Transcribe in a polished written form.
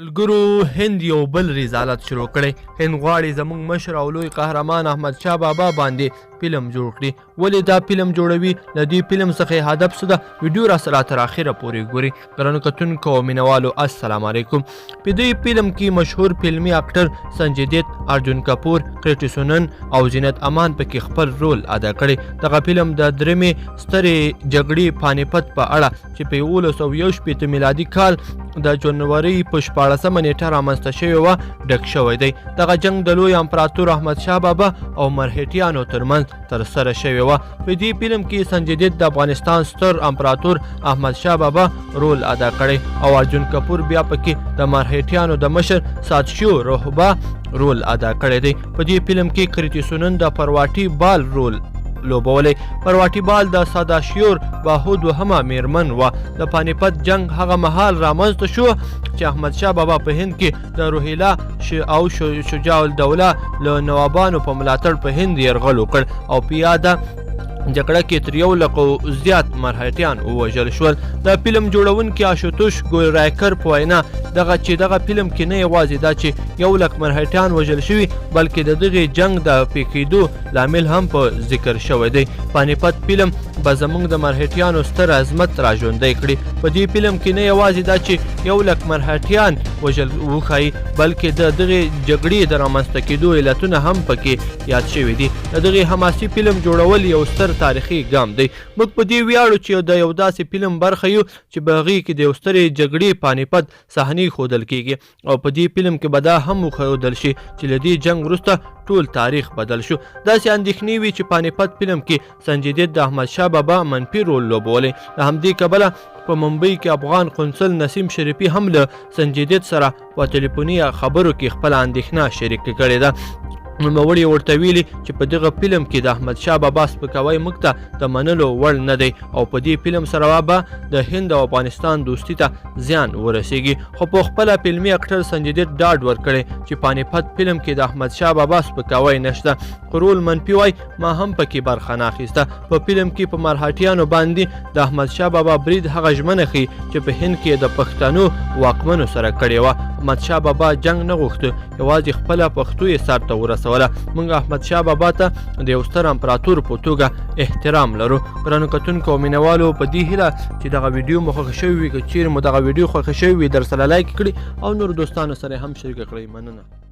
ملګرو هند یو بل رسالت شروع کړی. هند غواړي زموږ مشر او لوی قهرمان احمد شاه بابا باندې فلم جوړ کړي. ولې دا فلم جوړوي؟ له دې فلم څخه هدف څه ده؟ ویډیو راسره تر اخره پورې ګورئ. ګرانو کتونکو او مینوالو السلام علیکم. په دې فلم کې مشهور فلمي اکټر سنجي دت، ارجن کپور، کریټي سونن او زینت امان پکې خپل رول ادا کړی. دغه فلم د درېمې سترې جګړې پانیپت په اړه چې په 1921 میلادي کال د جنوري په 14 نیټه رامنځته شوې وه ډک شوی دی. دغه جنګ د لوی امپراتور احمد شاه بابا او مرهټیانو ترمنځ ترسره شوې وه. په دې فلم کې سنجي دت د افغانستان ستر امپراتور احمد شاه بابا رول ادا کړی او ارجن کپور بیا پکې د مرهټیانو د مشر ساتشیو روحبا رول ادا کړی دی. په دې فلم کې کریټي سونن د پرواټي بال رول لوبولی. پرواټي بال د ساداشیور باهو دوهمه میرمن وه. د پانیپت جنگ هغه مهال رامنځته شو چې احمد شاه بابا په هند کې د روهیلا او شجاع الدوله له نوابانو په ملاتړ په هند یرغل وکړ او په یاده جګړه کې تر 100 زیات مرهټیان ووژل شول. د فلم جوړونکي آشوتوش ګویرایکر په وینا دغه فلم کې نه یوازې دا چې 100 مرهټیان وژل شوي بلکې د دغه جنگ د پیښېدو لامل هم په ذکر شوی دی. پانیپت فلم به زموږ د مرهټیانو ستر عظمت را ژوندی کړي. په دې فلم کې نه یوازې دا چې 100 مرهټیان وژل وښایي بلکې د دغه جګړې د رامنځته کېدو علتونه هم پکې یاد شوي دي. د دغه حماسي فلم جوړول یو ستر تاریخي ګام دی. موږ په دې ویاړو چې د یو داسې فلم برخه یو چې په هغې کې د یو سترې جګړې پانیپت صحنې ښودل کیږي او په دې فلم کې به دا هم وښودل شي چې له دې جنګ وروسته ټول تاریخ بدل شو. داسې اندېښنې وي چې پانیپت فلم کې سنجي دت د احمد شاه بابا منفي رول لوبولی. د همدې کبله په ممبئی کې افغان قونسل نسیم شریفي هم له سنجي دت سره په ټلیفوني خبرو کې خپله اندېښنه شریکه کړې ده. نوموړي ورته ویلي چې په دغه فلم کې د احمد شاه بابا سپکاوی موږ ته د منلو وړ نه دی او په دې فلم سره به د هند او افغانستان دوستي ته زیان ورسیږي. خو په خپله فلمي اکټر سنجي دت ډاډ ورکړی چې پانیپت فلم کې د احمد شاه بابا سپکاوی نشته. رول منفي وای ما هم پکې برخه نه اخیسته. په فلم کې په مرهټیانو باندې د احمد شاه بابا برید هغه ژمنه ښیي چې په هند کې د پښتنو واکمنو سره کړې وه. احمد شاه بابا جنگ نه غوښته، یوازې خپله پښتو یې سر ته ورسوله. موږ احمد شاه بابا ته د یو ستر امپراتور په توګه احترام لرو. ګرانو کتونکو او مینوالو په دې هیله چې دغه ویډیو مو خوښه شوې وي، که چیرې مو دغه ویډیو خوښه شوې وي در سره لایک کړئ او نور دوستانو سره هم شریکه کړئ. مننه.